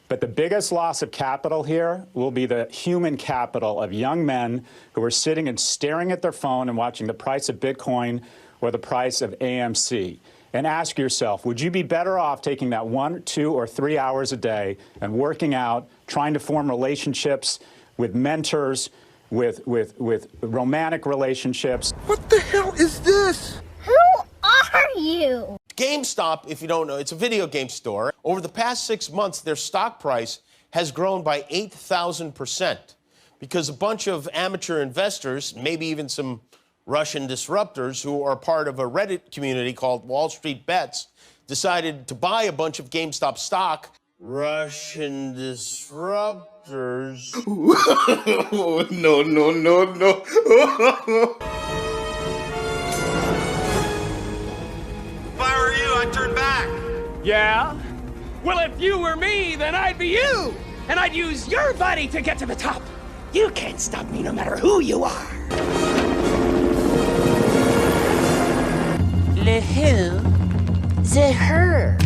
But the biggest loss of capital here will be the human capital of young men who are sitting and staring at their phone and watching the price of Bitcoin or the price of AMC. And ask yourself, would you be better off taking that 1, 2, or 3 hours a day and working out, trying to form relationships with mentors, with romantic relationships? What the hell is this? Who are you? GameStop, if you don't know, it's a video game store. Over the past 6 months, their stock price has grown by 8,000% because a bunch of amateur investors, maybe even some Russian disruptors who are part of a Reddit community called WallStreetBets, decided to buy a bunch of GameStop stock. Russian disruptors. No, no, no, no. If I were you, I'd turn back. Yeah? Well, if you were me, then I'd be you! And I'd use your body to get to the top! You can't stop me no matter who you are! Le who? The her.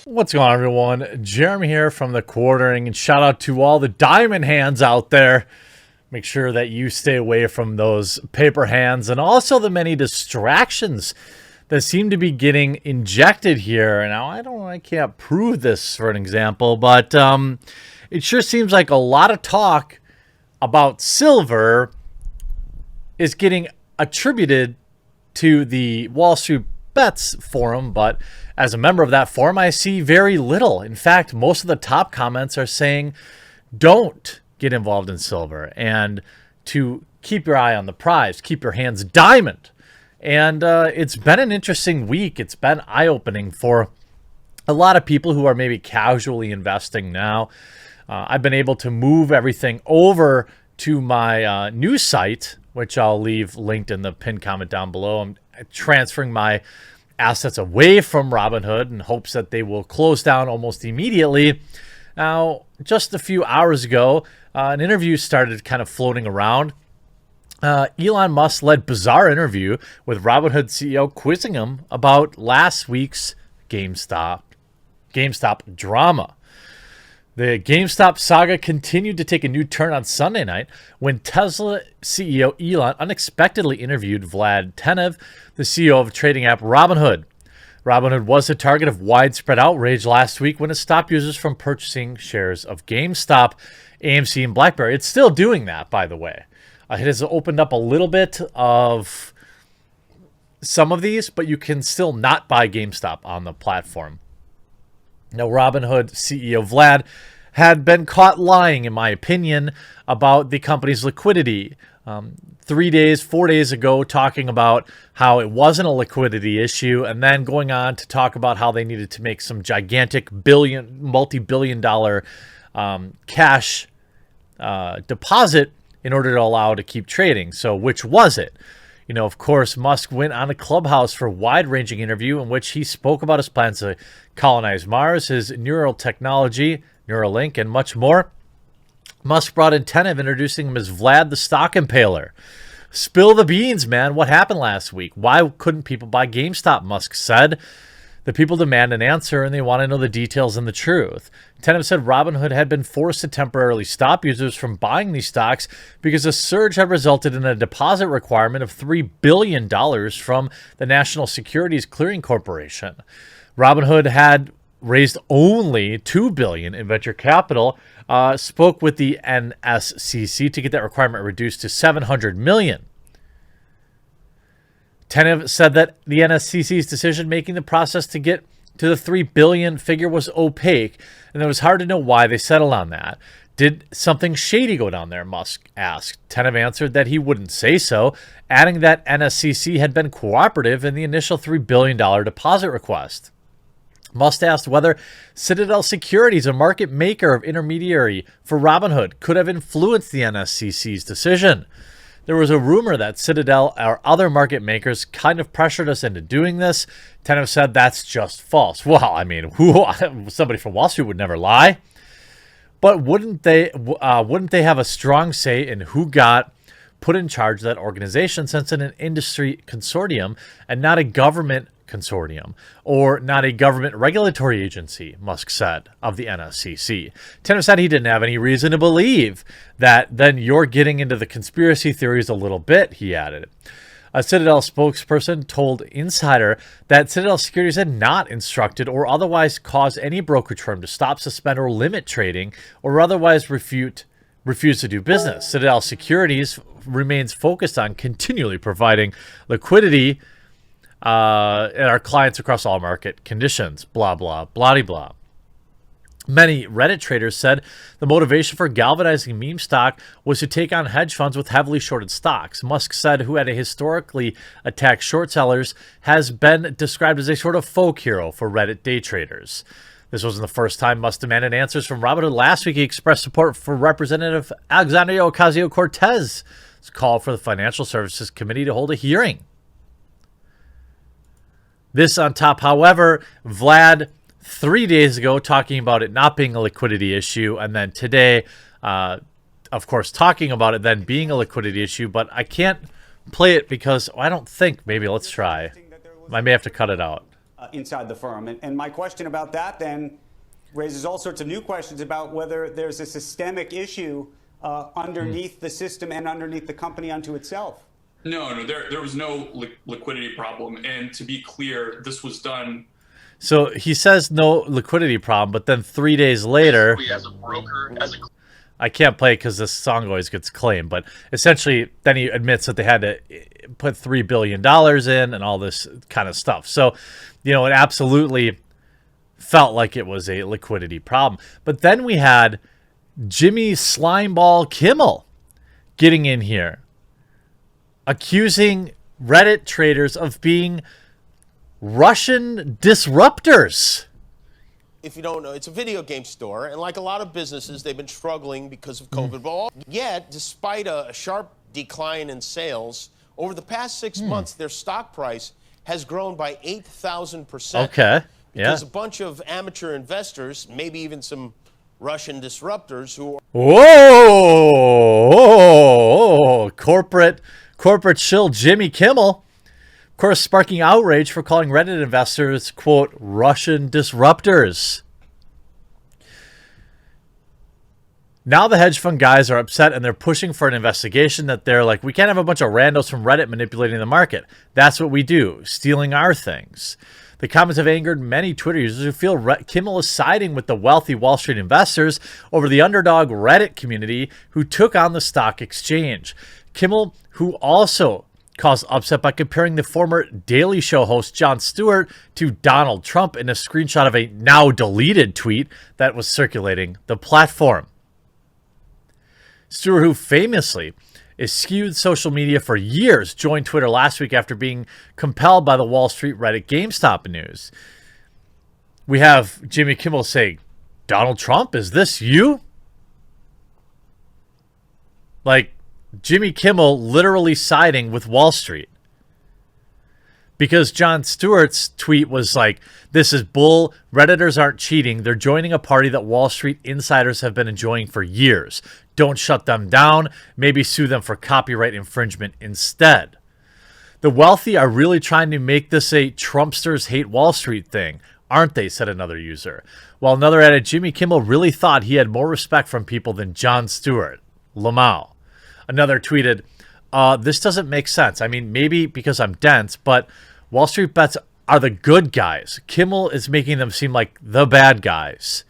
What's going on, everyone? Jeremy here from the Quartering, and shout out to all the diamond hands out there. Make sure that you stay away from those paper hands and also the many distractions that seem to be getting injected here. Now, I can't prove this for an example, but it sure seems like a lot of talk about silver is getting attributed to the WallStreetBets forum, but as a member of that forum, I see very little. In fact, most of the top comments are saying, don't get involved in silver and to keep your eye on the prize, keep your hands diamond. And it's been an interesting week. It's been eye-opening for a lot of people who are maybe casually investing now. I've been able to move everything over to my new site, which I'll leave linked in the pinned comment down below. I'm transferring my assets away from Robinhood in hopes that they will close down almost immediately. Now, just a few hours ago, an interview started kind of floating around. Elon Musk led bizarre interview with Robinhood CEO quizzing him about last week's GameStop drama. The GameStop saga continued to take a new turn on Sunday night when Tesla CEO Elon unexpectedly interviewed Vlad Tenev, the CEO of trading app Robinhood. Robinhood was the target of widespread outrage last week when it stopped users from purchasing shares of GameStop, AMC, and BlackBerry. It's still doing that, by the way. It has opened up a little bit of some of these, but you can still not buy GameStop on the platform. Now, Robinhood CEO Vlad had been caught lying, in my opinion, about the company's liquidity. 4 days ago, talking about how it wasn't a liquidity issue, and then going on to talk about how they needed to make some gigantic multi-billion dollar cash deposit in order to allow to keep trading. So which was it? You know, of course, Musk went on a Clubhouse for a wide-ranging interview in which he spoke about his plans to colonize Mars, his neural technology, Neuralink, and much more. Musk brought in Tenev, introducing him as Vlad the Stock Impaler. Spill the beans, man. What happened last week? Why couldn't people buy GameStop, Musk said. The people demand an answer, and they want to know the details and the truth. Tenev said Robinhood had been forced to temporarily stop users from buying these stocks because a surge had resulted in a deposit requirement of $3 billion from the National Securities Clearing Corporation. Robinhood had raised only $2 billion in venture capital, spoke with the NSCC to get that requirement reduced to $700 million. Tenev said that the NSCC's decision making the process to get to the $3 billion figure was opaque, and it was hard to know why they settled on that. Did something shady go down there, Musk asked. Tenev answered that he wouldn't say so, adding that NSCC had been cooperative in the initial $3 billion deposit request. Musk asked whether Citadel Securities, a market maker of intermediary for Robinhood, could have influenced the NSCC's decision. There was a rumor that Citadel or other market makers kind of pressured us into doing this. Tenev said that's just false. Well, I mean, somebody from Wall Street would never lie. But wouldn't they have a strong say in who got put in charge of that organization, since it's an industry consortium and not a government consortium or not a government regulatory agency, Musk said of the NSCC. Tanner said he didn't have any reason to believe that. Then you're getting into the conspiracy theories a little bit, he added. A Citadel spokesperson told Insider that Citadel Securities had not instructed or otherwise caused any brokerage firm to stop, suspend, or limit trading or otherwise refuse to do business. Citadel Securities remains focused on continually providing liquidity and our clients across all market conditions, blah, blah, blah, blah. Many Reddit traders said the motivation for galvanizing meme stock was to take on hedge funds with heavily shorted stocks. Musk said, who had historically attacked short sellers, has been described as a sort of folk hero for Reddit day traders. This wasn't the first time Musk demanded answers from Robinhood. Last week, he expressed support for Representative Alexandria Ocasio-Cortez's call for the Financial Services Committee to hold a hearing. This on top, however, Vlad 3 days ago talking about it not being a liquidity issue, and then today, of course, talking about it then being a liquidity issue, but I can't play it because I don't think, maybe let's try. I may have to cut it out. Inside the firm. And my question about that then raises all sorts of new questions about whether there's a systemic issue underneath the system and underneath the company unto itself. No, there was no liquidity problem. And to be clear, this was done. So he says no liquidity problem, but then 3 days later, As a broker, I can't play it because this song always gets claimed, but essentially then he admits that they had to put $3 billion in and all this kind of stuff. So, it absolutely felt like it was a liquidity problem. But then we had Jimmy Slimeball Kimmel getting in here, accusing Reddit traders of being Russian disruptors. If you don't know, it's a video game store, and like a lot of businesses, they've been struggling because of COVID. But yet, despite a sharp decline in sales, over the past 6 months, their stock price has grown by 8,000%. Okay, yeah. Because a bunch of amateur investors, maybe even some Russian disruptors who... Whoa! Corporate shill Jimmy Kimmel, of course, sparking outrage for calling Reddit investors, quote, Russian disruptors. Now the hedge fund guys are upset and they're pushing for an investigation that they're like, we can't have a bunch of randos from Reddit manipulating the market. That's what we do, stealing our things. The comments have angered many Twitter users who feel Kimmel is siding with the wealthy Wall Street investors over the underdog Reddit community who took on the stock exchange. Kimmel, who also caused upset by comparing the former Daily Show host Jon Stewart to Donald Trump in a screenshot of a now deleted tweet that was circulating the platform. Stewart, who famously eschewed social media for years, joined Twitter last week after being compelled by the Wall Street Reddit GameStop news. We have Jimmy Kimmel saying, Donald Trump, is this you? Like, Jimmy Kimmel literally siding with Wall Street. Because Jon Stewart's tweet was like, this is bull, Redditors aren't cheating, they're joining a party that Wall Street insiders have been enjoying for years. Don't shut them down, maybe sue them for copyright infringement instead. The wealthy are really trying to make this a Trumpsters hate Wall Street thing, aren't they, said another user. While another added, Jimmy Kimmel really thought he had more respect from people than Jon Stewart. Lamau. Another tweeted, this doesn't make sense. I mean, maybe because I'm dense, but WallStreetBets are the good guys. Kimmel is making them seem like the bad guys.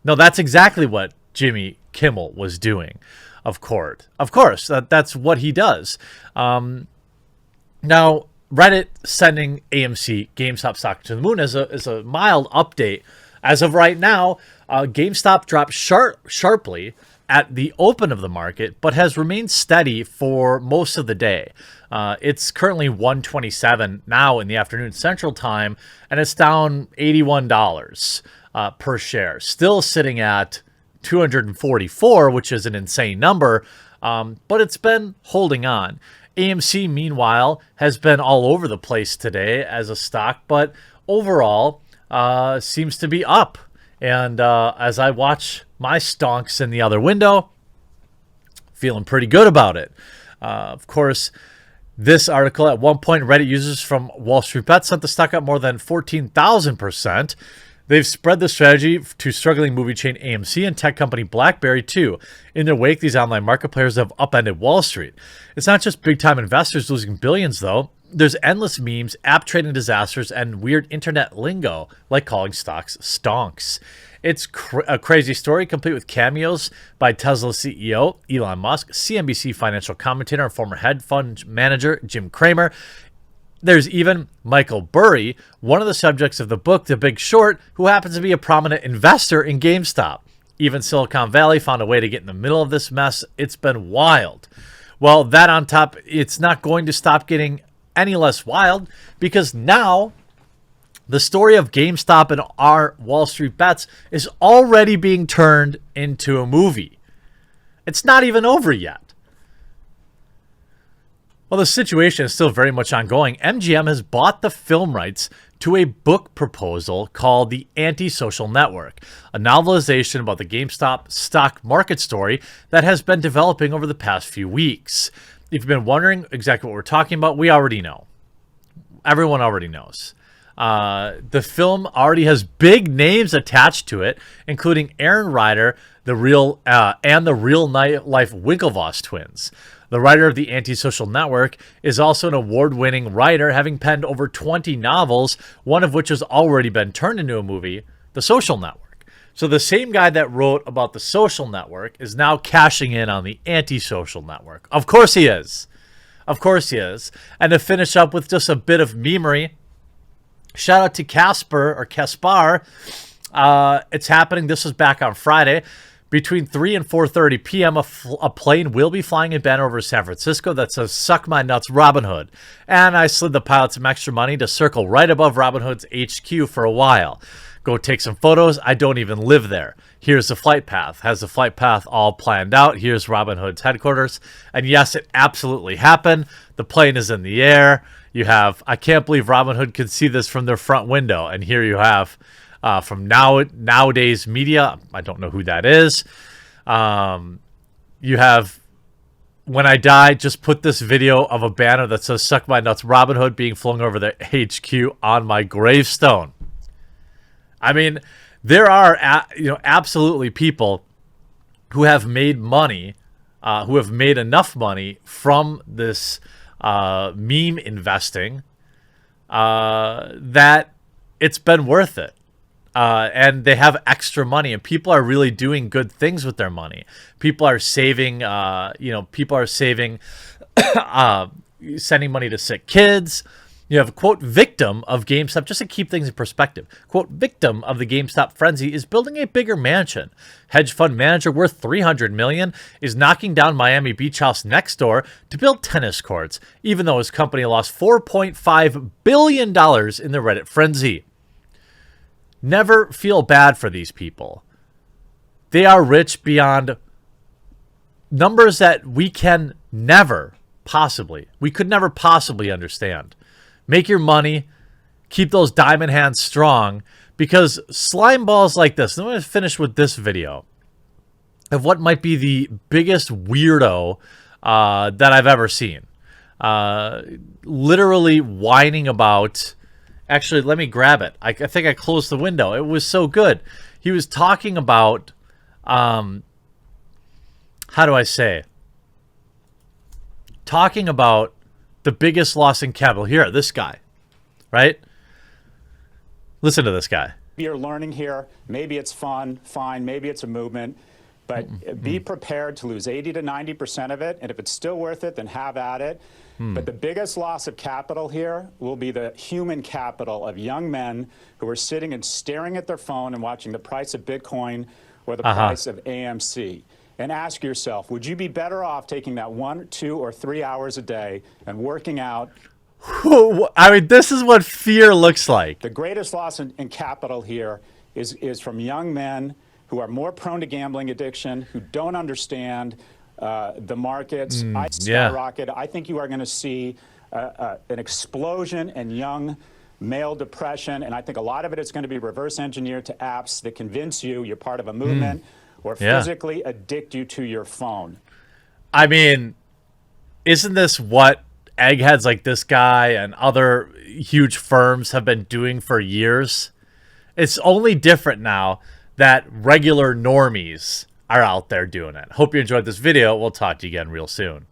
No, that's exactly what Jimmy Kimmel was doing, of course. Of course, that's what he does. Now, Reddit sending AMC GameStop stock to the moon is a mild update. As of right now, GameStop dropped sharply at the open of the market, but has remained steady for most of the day. It's currently $127 now in the afternoon Central Time, and it's down $81 per share. Still sitting at $244, which is an insane number, but it's been holding on. AMC, meanwhile, has been all over the place today as a stock, but overall seems to be up And as I watch my stonks in the other window, feeling pretty good about it. Of course, this article, at one point, Reddit users from WallStreetBets sent the stock up more than 14,000%. They've spread the strategy to struggling movie chain AMC and tech company BlackBerry, too. In their wake, these online market players have upended Wall Street. It's not just big-time investors losing billions, though. There's endless memes, app trading disasters, and weird internet lingo, like calling stocks stonks. It's a crazy story, complete with cameos by Tesla CEO Elon Musk, CNBC financial commentator and former hedge fund manager Jim Cramer. There's even Michael Burry, one of the subjects of the book The Big Short, who happens to be a prominent investor in GameStop. Even Silicon Valley found a way to get in the middle of this mess. It's been wild. Well, that on top, it's not going to stop getting any less wild, because now the story of GameStop and our Wall Street Bets is already being turned into a movie. It's not even over yet. Well, the situation is still very much ongoing. MGM has bought the film rights to a book proposal called The Antisocial Network, a novelization about the GameStop stock market story that has been developing over the past few weeks. If you've been wondering exactly what we're talking about, we already know. Everyone already knows. The film already has big names attached to it, including Aaron Ryder, the real life Winklevoss twins. The writer of The Antisocial Network is also an award-winning writer, having penned over 20 novels, one of which has already been turned into a movie, The Social Network. So the same guy that wrote about The Social Network is now cashing in on The Antisocial Network. Of course he is. Of course he is. And to finish up with just a bit of memery, shout out to Caspar. It's happening. This was back on Friday. Between 3 and 4:30 p.m., a plane will be flying in Banner over San Francisco that says, "Suck my nuts, Robin Hood." And I slid the pilot some extra money to circle right above Robin Hood's HQ for a while. Go take some photos. I don't even live there. Here's the flight path. Has the flight path all planned out. Here's Robin Hood's headquarters. And yes, it absolutely happened. The plane is in the air. You have, I can't believe Robin Hood could see this from their front window. And here you have from Nowadays Media. I don't know who that is. You have, when I die, just put this video of a banner that says, "Suck my nuts, Robin Hood," being flown over the HQ on my gravestone. I mean, there are absolutely people who have made money, who have made enough money from this meme investing that it's been worth it. And they have extra money, and people are really doing good things with their money. People are saving, sending money to sick kids. You have a, quote, victim of GameStop, just to keep things in perspective. Quote, victim of the GameStop frenzy is building a bigger mansion. Hedge fund manager worth $300 million is knocking down Miami beach house next door to build tennis courts, even though his company lost $4.5 billion in the Reddit frenzy. Never feel bad for these people. They are rich beyond numbers that we could never possibly understand. Make your money, keep those diamond hands strong, because slime balls like this, and I'm going to finish with this video of what might be the biggest weirdo that I've ever seen. Literally whining about, actually, let me grab it. I think I closed the window. It was so good. He was talking about, how do I say? Talking about the biggest loss in capital. Here, this guy, right? Listen to this guy. You're learning here. Maybe it's fun, fine. Maybe it's a movement. But be prepared to lose 80 to 90% of it. And if it's still worth it, then have at it. But the biggest loss of capital here will be the human capital of young men who are sitting and staring at their phone and watching the price of Bitcoin or the price of AMC. And ask yourself, would you be better off taking that 1, 2, or 3 hours a day and working out? I mean, this is what fear looks like. The greatest loss in capital here is from young men who are more prone to gambling addiction, who don't understand the markets. Skyrocket. I think you are going to see an explosion in young male depression, and I think a lot of it is going to be reverse engineered to apps that convince you you're part of a movement or physically addict you to your phone. I mean, isn't this what eggheads like this guy and other huge firms have been doing for years? It's only different now that regular normies are out there doing it. Hope you enjoyed this video. We'll talk to you again real soon.